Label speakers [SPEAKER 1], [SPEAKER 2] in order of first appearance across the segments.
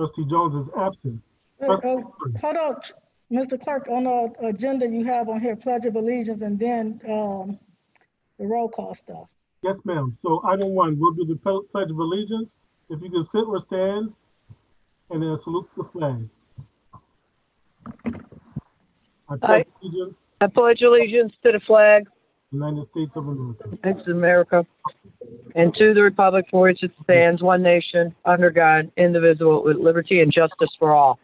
[SPEAKER 1] Trustee Jones is absent.
[SPEAKER 2] Uh,
[SPEAKER 1] Trustee
[SPEAKER 2] uh,
[SPEAKER 1] Horn.
[SPEAKER 2] Hold on, Mr. Clerk, on the agenda you have on here, Pledge of Allegiance and then the roll call stuff.
[SPEAKER 1] Yes, ma'am. So item one, we'll do the Pledge of Allegiance. If you can sit or stand and then salute the flag. I pledge allegiance
[SPEAKER 3] I pledge allegiance to the flag
[SPEAKER 1] to the United States of America,
[SPEAKER 3] of America and to the republic for which it stands, one nation, under God, indivisible, with liberty and justice for all.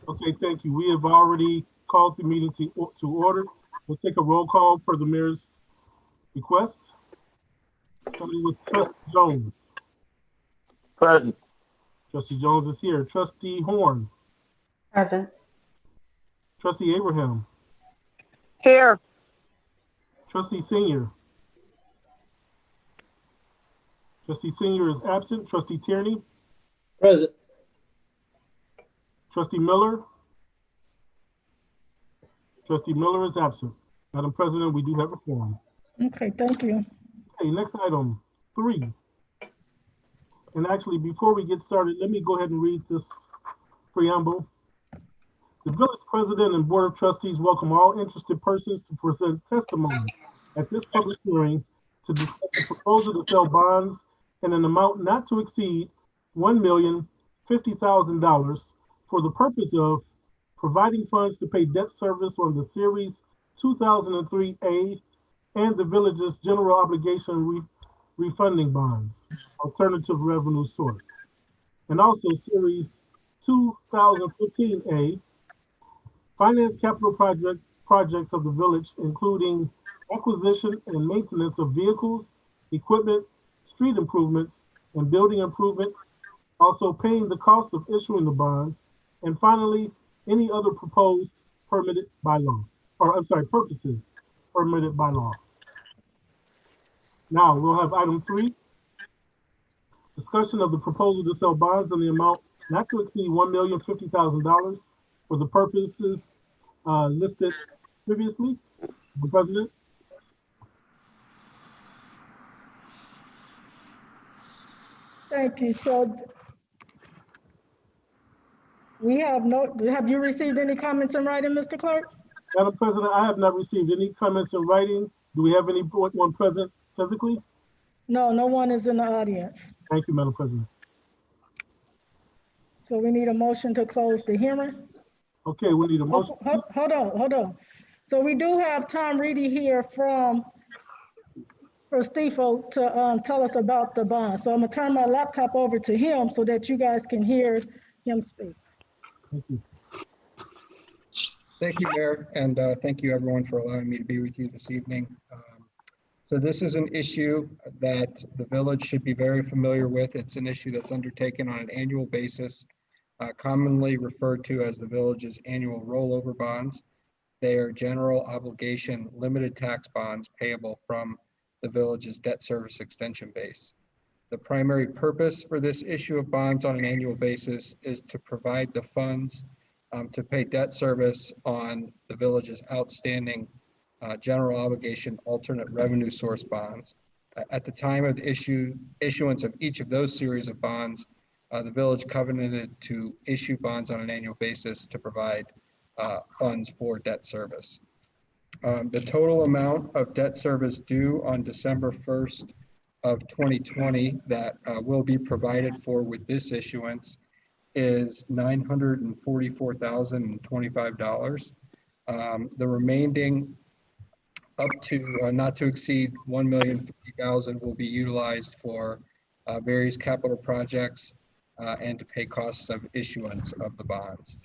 [SPEAKER 1] Okay, thank you. We have already called the meeting to order. We'll take a roll call for the mayor's request. Starting with Trustee Jones.
[SPEAKER 4] Present.
[SPEAKER 1] Trustee Jones is here. Trustee Horn.
[SPEAKER 5] Present.
[SPEAKER 1] Trustee Abraham.
[SPEAKER 3] Here.
[SPEAKER 1] Trustee Senior. Trustee Senior is absent. Trustee Tierney.
[SPEAKER 4] Present.
[SPEAKER 1] Trustee Miller. Trustee Miller is absent. Madam President, we do have a quorum.
[SPEAKER 2] Okay, thank you.
[SPEAKER 1] Okay, next item, 3. And actually, before we get started, let me go ahead and read this preamble. The village president and board of trustees welcome all interested persons to present testimony at this public hearing to discuss the proposal to sell bonds in an amount not to exceed $1,050,000 for the purpose of providing funds to pay debt service on the Series 2003A and the village's general obligation refunding bonds, alternative revenue source, and also Series 2015A, finance capital projects of the village, including acquisition and maintenance of vehicles, equipment, street improvements, and building improvements, also paying the cost of issuing the bonds, and finally, any other proposed permitted by law, purposes permitted by law. Now, we'll have item 3, discussion of the proposal to sell bonds in the amount not to exceed $1,050,000 for the purposes listed previously. The President.
[SPEAKER 2] Thank you. So have you received any comments in writing, Mr. Clerk?
[SPEAKER 1] Madam President, I have not received any comments in writing. Do we have anyone present physically?
[SPEAKER 2] No, no one is in the audience.
[SPEAKER 1] Thank you, Madam President.
[SPEAKER 2] So we need a motion to close the hearing.
[SPEAKER 1] Okay, we need a motion.
[SPEAKER 2] Hold on. So we do have Tom Reedy here for Stifel to tell us about the bond. So I'm gonna turn my laptop over to him so that you guys can hear him speak.
[SPEAKER 1] Thank you.
[SPEAKER 6] Thank you, Mayor, and thank you everyone for allowing me to be with you this evening. So this is an issue that the village should be very familiar with. It's an issue that's undertaken on an annual basis, commonly referred to as the village's annual rollover bonds. They are general obligation limited tax bonds payable from the village's debt service extension base. The primary purpose for this issue of bonds on an annual basis is to provide the funds to pay debt service on the village's outstanding general obligation alternate revenue source bonds. At the time of the issuance of each of those series of bonds, the village covenanted to issue bonds on an annual basis to provide funds for debt service. The total amount of debt service due on December 1st of 2020 that will be provided for with this issuance is $944,025. The remaining up to not to exceed $1,050,000 will be utilized for various capital projects and to pay costs of issuance of the bonds.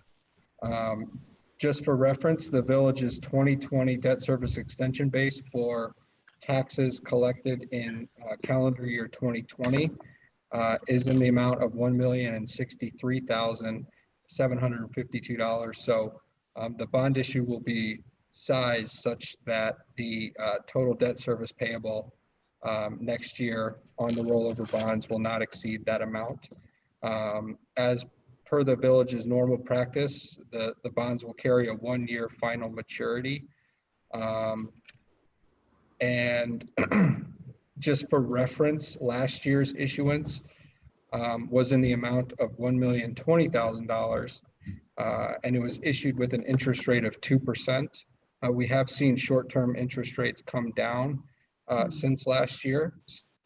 [SPEAKER 6] Just for reference, the village's 2020 debt service extension base for taxes collected in calendar year 2020 is in the amount of $1,063,752. So the bond issue will be sized such that the total debt service payable next year on the rollover bonds will not exceed that amount. As per the village's normal practice, the bonds will carry a 1-year final maturity. And just for reference, last year's issuance was in the amount of $1,020,000, and it was issued with an interest rate of 2%. We have seen short-term interest rates come down since last year,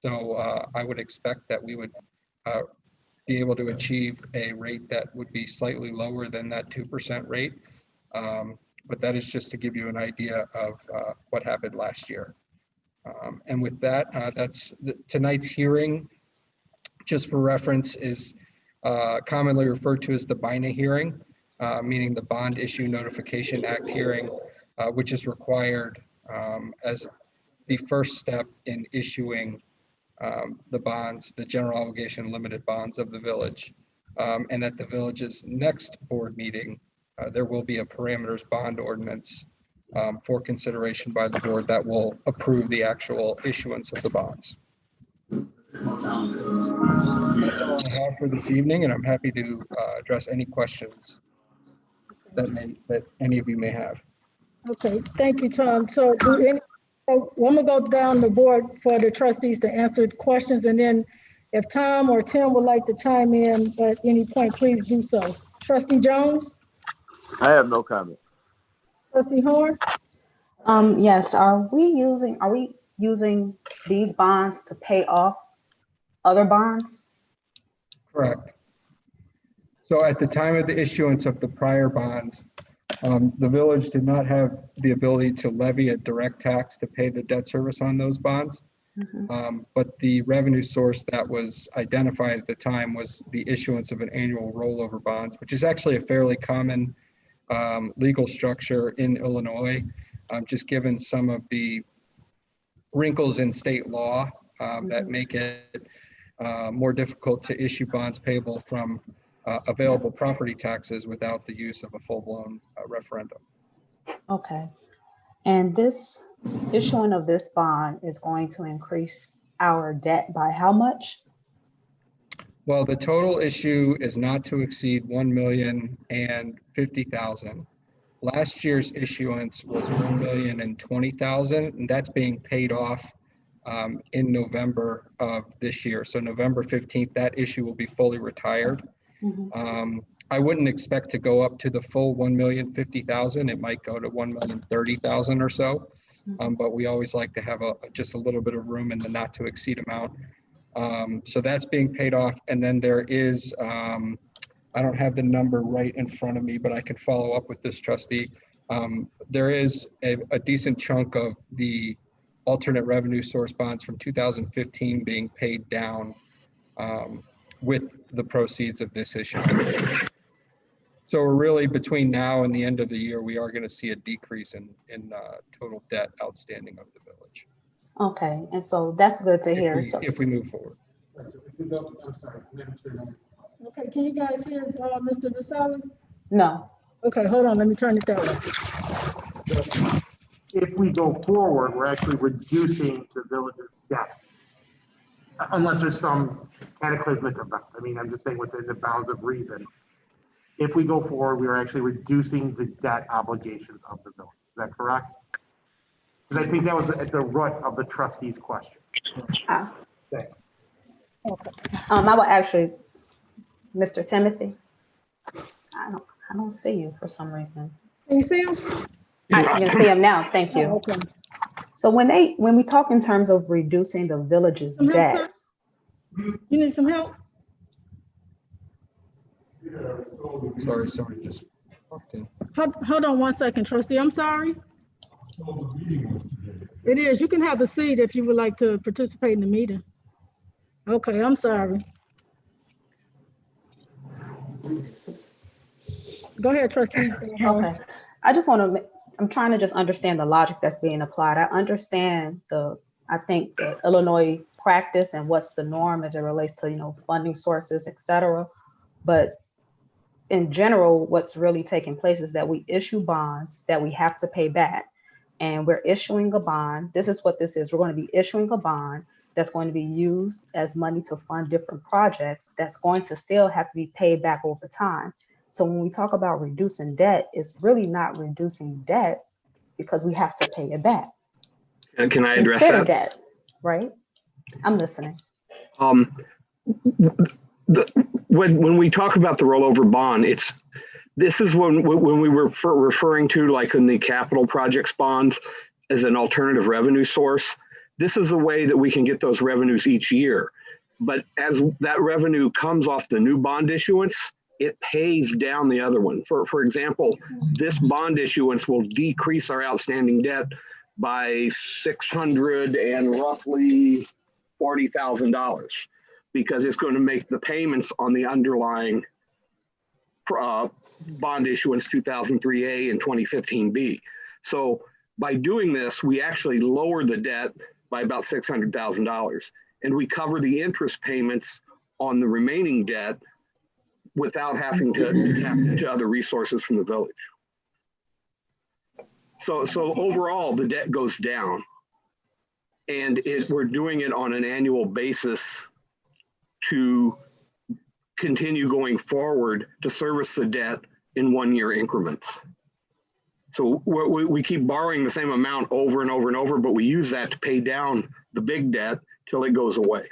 [SPEAKER 6] so I would expect that we would be able to achieve a rate that would be slightly lower than that 2% rate. But that is just to give you an idea of what happened last year. And with that, tonight's hearing, just for reference, is commonly referred to as the BINA hearing, meaning the Bond Issue Notification Act hearing, which is required as the first step in issuing the bonds, the general obligation limited bonds of the village. And at the village's next board meeting, there will be a parameters bond ordinance for consideration by the board that will approve the actual issuance of the bonds. That's all I have for this evening, and I'm happy to address any questions that any of you may have.
[SPEAKER 2] Okay, thank you, Tom. So I'm gonna go down the board for the trustees to answer questions, and then if Tom or Tim would like to chime in at any point, please do so. Trustee Jones?
[SPEAKER 4] I have no comment.
[SPEAKER 2] Trustee Horn?
[SPEAKER 5] Yes, are we using these bonds to pay off other bonds?
[SPEAKER 6] Correct. So at the time of the issuance of the prior bonds, the village did not have the ability to levy a direct tax to pay the debt service on those bonds. But the revenue source that was identified at the time was the issuance of an annual rollover bonds, which is actually a fairly common legal structure in Illinois, just given some of the wrinkles in state law that make it more difficult to issue bonds payable from available property taxes without the use of a full-blown referendum.
[SPEAKER 5] Okay. And this issuing of this bond is going to increase our debt by how much?
[SPEAKER 6] Well, the total issue is not to exceed $1,050,000. Last year's issuance was $1,020,000, and that's being paid off in November of this year. So November 15th, that issue will be fully retired. I wouldn't expect to go up to the full $1,050,000. It might go to $1,030,000 or so, but we always like to have just a little bit of room in the not to exceed amount. So that's being paid off, and then there is, I don't have the number right in front of me, but I can follow up with this, trustee. There is a decent chunk of the alternate revenue source bonds from 2015 being paid down with the proceeds of this issue. So we're really, between now and the end of the year, we are going to see a decrease in total debt outstanding of the village.
[SPEAKER 5] Okay, and so that's good to hear.
[SPEAKER 6] If we move forward.
[SPEAKER 1] I'm sorry.
[SPEAKER 2] Okay, can you guys hear Mr. Vassalli?
[SPEAKER 5] No.
[SPEAKER 2] Okay, hold on, let me turn it that way.
[SPEAKER 1] If we go forward, we're actually reducing the village's debt. Unless there's some cataclysmic event. I mean, I'm just saying within the bounds of reason. If we go forward, we are actually reducing the debt obligations of the village. Is that correct? Because I think that was at the root of the trustee's question. Thanks.
[SPEAKER 2] Okay.
[SPEAKER 5] I will actually, Mr. Timothy, I don't see you for some reason.
[SPEAKER 2] Can you see him?
[SPEAKER 5] I can see him now. Thank you.
[SPEAKER 2] Oh, okay.
[SPEAKER 5] So when we talk in terms of reducing the village's
[SPEAKER 2] Some help,
[SPEAKER 5] debt,
[SPEAKER 2] sir? You need some help?
[SPEAKER 6] Sorry, somebody just walked in.
[SPEAKER 2] Hold on one second, trustee. I'm sorry. It is. You can have a seat if you would like to participate in the meeting. Okay, I'm sorry. Go ahead, trustee.
[SPEAKER 5] okay. I just want to, I'm trying to just understand the logic that's being applied. I understand I think the Illinois practice and what's the norm as it relates to, funding sources, et cetera. But in general, what's really taking place is that we issue bonds that we have to pay back. And we're issuing a bond. This is what this is. We're going to be issuing a bond that's going to be used as money to fund different projects that's going to still have to be paid back over time. So when we talk about reducing debt, it's really not reducing debt because we have to pay it back.
[SPEAKER 7] And can I address
[SPEAKER 5] Consider
[SPEAKER 7] that?
[SPEAKER 5] debt, right? I'm listening.
[SPEAKER 7] When we talk about the rollover bond, this is when we were referring to, like in the capital projects bonds, as an alternative revenue source. This is a way that we can get those revenues each year. But as that revenue comes off the new bond issuance, it pays down the other one. For example, this bond issuance will decrease our outstanding debt by roughly $40,000, because it's going to make the payments on the underlying bond issuance 2003A and 2015B. So by doing this, we actually lower the debt by about $600,000, and we cover the interest payments on the remaining debt without having to tap into other resources from the village. So overall, the debt goes down, and we're doing it on an annual basis to continue going forward to service the debt in 1-year increments. So we keep borrowing the same amount over and over and over, but we use that to pay down the big debt till it goes away.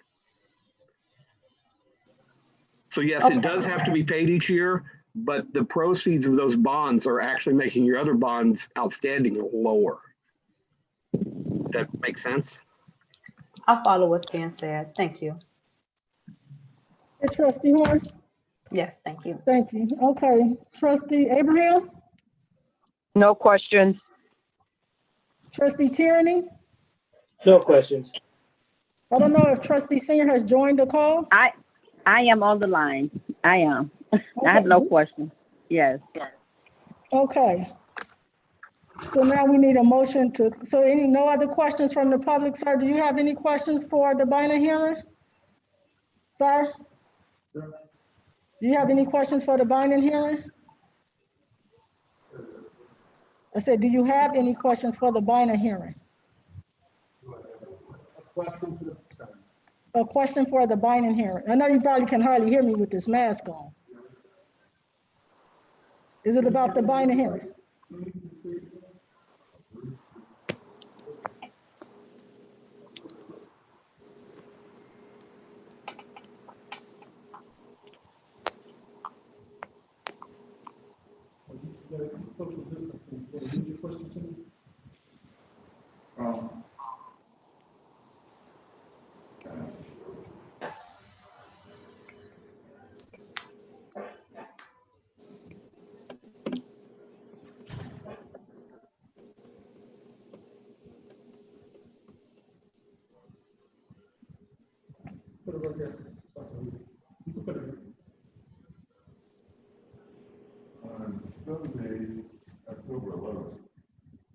[SPEAKER 7] So yes, it does have to be paid each year, but the proceeds of those bonds are actually making your other bonds outstanding lower. Does that make sense?
[SPEAKER 5] I'll follow what's being said. Thank you.
[SPEAKER 2] Hey, Trustee Horn?
[SPEAKER 5] Yes, thank you.
[SPEAKER 2] Thank you. Okay, Trustee Abraham?
[SPEAKER 3] No questions.
[SPEAKER 2] Trustee Tierney?
[SPEAKER 8] No questions.
[SPEAKER 2] I don't know if Trustee Senior has joined the call.
[SPEAKER 9] I am on the line. I am. I have no questions. Yes.
[SPEAKER 2] Okay. So now we need a motion to, no other questions from the public, sir? Do you have any questions for the Bynum hearing? Sir? Do you have any questions for the Bynum hearing? I said, do you have any questions for the Bynum hearing? A question for the Bynum hearing. I know you probably can hardly hear me with this mask on. Is it about the Bynum hearing?
[SPEAKER 1] Social distancing. Read your question to me. Put it right there. You can put it here.
[SPEAKER 10] On Sunday, October 11th,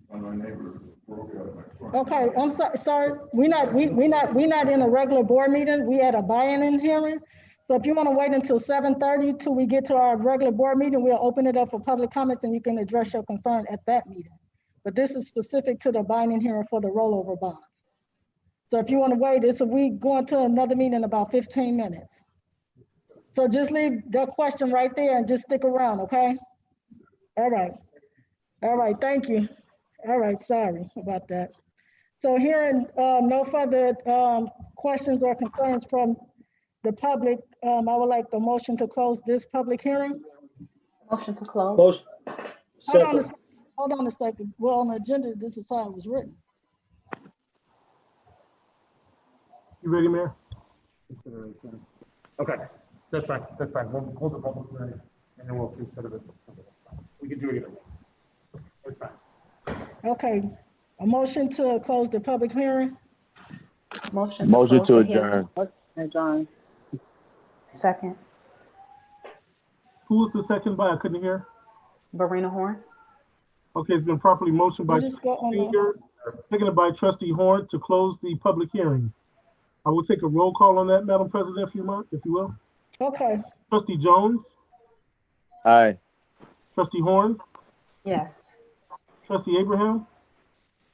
[SPEAKER 10] one of my neighbors broke out my front.
[SPEAKER 2] Okay, I'm sorry. We're not in a regular board meeting. We had a Bynum hearing. So if you want to wait until 7:30 till we get to our regular board meeting, we'll open it up for public comments and you can address your concern at that meeting. But this is specific to the Bynum hearing for the rollover bonds. So if you want to wait, we going to another meeting in about 15 minutes. So just leave that question right there and just stick around, okay? All right. All right, thank you. All right, sorry about that. So hearing no further questions or concerns from the public, I would like the motion to close this public hearing.
[SPEAKER 5] Motion to close.
[SPEAKER 2] Hold on a second. Well, on the agenda, this is how it was written.
[SPEAKER 1] You ready, Mayor?
[SPEAKER 11] Okay, that's fine, that's fine. We'll hold the public hearing and then we'll consider it. We can do it either way. That's fine.
[SPEAKER 2] Okay, a motion to close the public hearing.
[SPEAKER 5] Motion
[SPEAKER 4] To adjourn.
[SPEAKER 9] Adjourn.
[SPEAKER 5] Second.
[SPEAKER 1] Who was the second by? I couldn't hear.
[SPEAKER 5] Barina Horn.
[SPEAKER 1] Okay, it's been properly motioned by
[SPEAKER 2] Just go on the-
[SPEAKER 1] Senior, seconded by Trustee Horn to close the public hearing. I will take a roll call on that, Madam President, if you will.
[SPEAKER 2] Okay,
[SPEAKER 1] Trustee Jones,
[SPEAKER 4] Aye.
[SPEAKER 1] Trustee Horn,
[SPEAKER 5] Yes.
[SPEAKER 1] Trustee Abraham,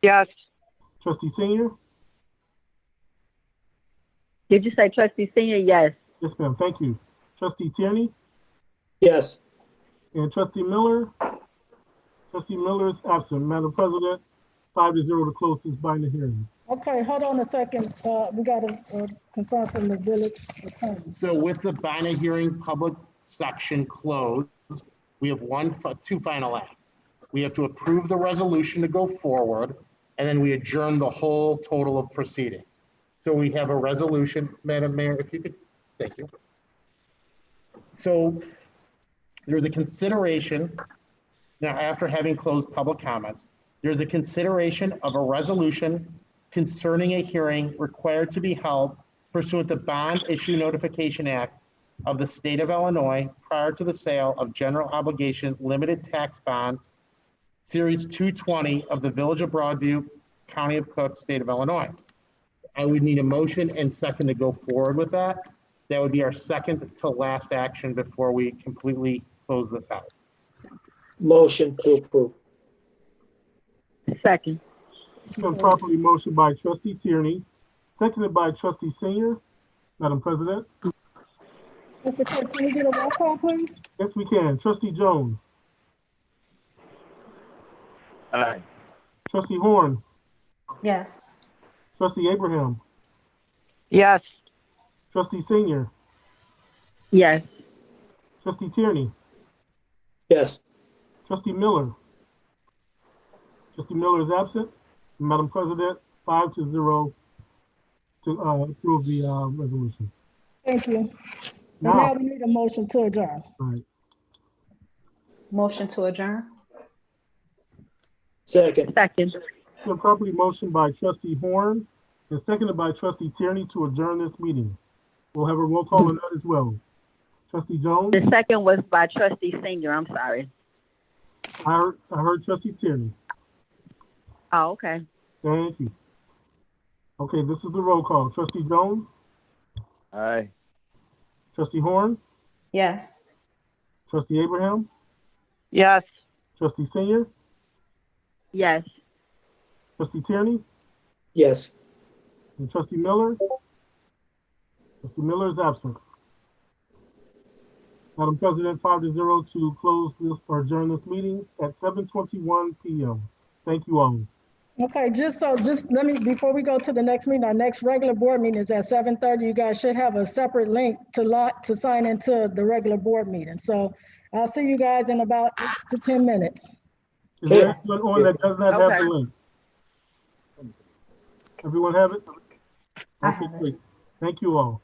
[SPEAKER 3] Yes.
[SPEAKER 1] Trustee Senior.
[SPEAKER 9] Did you say Trustee Senior? Yes.
[SPEAKER 1] Yes, ma'am. Thank you. Trustee Tierney
[SPEAKER 8] Yes.
[SPEAKER 1] and Trustee Miller. Trustee Miller is absent. Madam President, 5-0 to close this Bynum hearing.
[SPEAKER 2] Okay, hold on a second. We got a concern from the village attorney.
[SPEAKER 11] So with the Bina hearing public section closed, we have two final acts. We have to approve the resolution to go forward, and then we adjourn the whole total of proceedings. So we have a resolution, Madam Mayor, if you could, thank you. So there's a consideration, now after having closed public comments, there's a consideration of a resolution concerning a hearing required to be held pursuant to Bond Issue Notification Act of the State of Illinois prior to the sale of general obligation limited tax bonds, Series 220 of the Village of Broadview, County of Cook, State of Illinois. I would need a motion and second to go forward with that. That would be our second to last action before we completely close this out.
[SPEAKER 8] Motion to approve.
[SPEAKER 9] Second.
[SPEAKER 1] It's been properly motioned by trustee Tierney, seconded by trustee Senior. Madam President?
[SPEAKER 2] Mr. Clerk, can we get a roll call, please?
[SPEAKER 1] Yes, we can. Trustee Jones,
[SPEAKER 4] Aye.
[SPEAKER 1] trustee Horn,
[SPEAKER 5] Yes.
[SPEAKER 1] trustee Abraham,
[SPEAKER 3] Yes.
[SPEAKER 1] trustee Senior,
[SPEAKER 9] Yes.
[SPEAKER 1] trustee Tierney,
[SPEAKER 8] Yes.
[SPEAKER 1] trustee Miller. Trustee Miller is absent. Madam President, 5-0 to approve the resolution.
[SPEAKER 2] Thank you. And
[SPEAKER 1] Now,
[SPEAKER 2] now we need a motion to adjourn.
[SPEAKER 1] all right.
[SPEAKER 5] Motion to adjourn?
[SPEAKER 8] Second.
[SPEAKER 9] Second.
[SPEAKER 1] It's been properly motioned by trustee Horn and seconded by trustee Tierney to adjourn this meeting. We'll have a roll call on that as well. Trustee Jones,
[SPEAKER 9] The second was by trustee Senior. I'm sorry.
[SPEAKER 1] I heard trustee Tierney.
[SPEAKER 9] Oh, okay.
[SPEAKER 1] Thank you. Okay, this is the roll call. Trustee Jones,
[SPEAKER 4] Aye.
[SPEAKER 1] trustee Horn,
[SPEAKER 5] Yes.
[SPEAKER 1] trustee Abraham,
[SPEAKER 3] Yes.
[SPEAKER 1] trustee Senior,
[SPEAKER 9] Yes.
[SPEAKER 1] trustee Tierney,
[SPEAKER 8] Yes.
[SPEAKER 1] and trustee Miller. Trustee Miller is absent. Madam President, 5-0 to close this or adjourn this meeting at 7:21 p.m. Thank you all.
[SPEAKER 2] Okay, just let me, before we go to the next meeting, our next regular board meeting is at 7:30. You guys should have a separate link to sign into the regular board meeting. So I'll see you guys in about 8 to 10 minutes.
[SPEAKER 1] Is there anyone on that does not have
[SPEAKER 9] Okay.
[SPEAKER 1] the link? Everyone have it?
[SPEAKER 5] I
[SPEAKER 1] Okay,
[SPEAKER 5] have it.
[SPEAKER 1] great. Thank you all.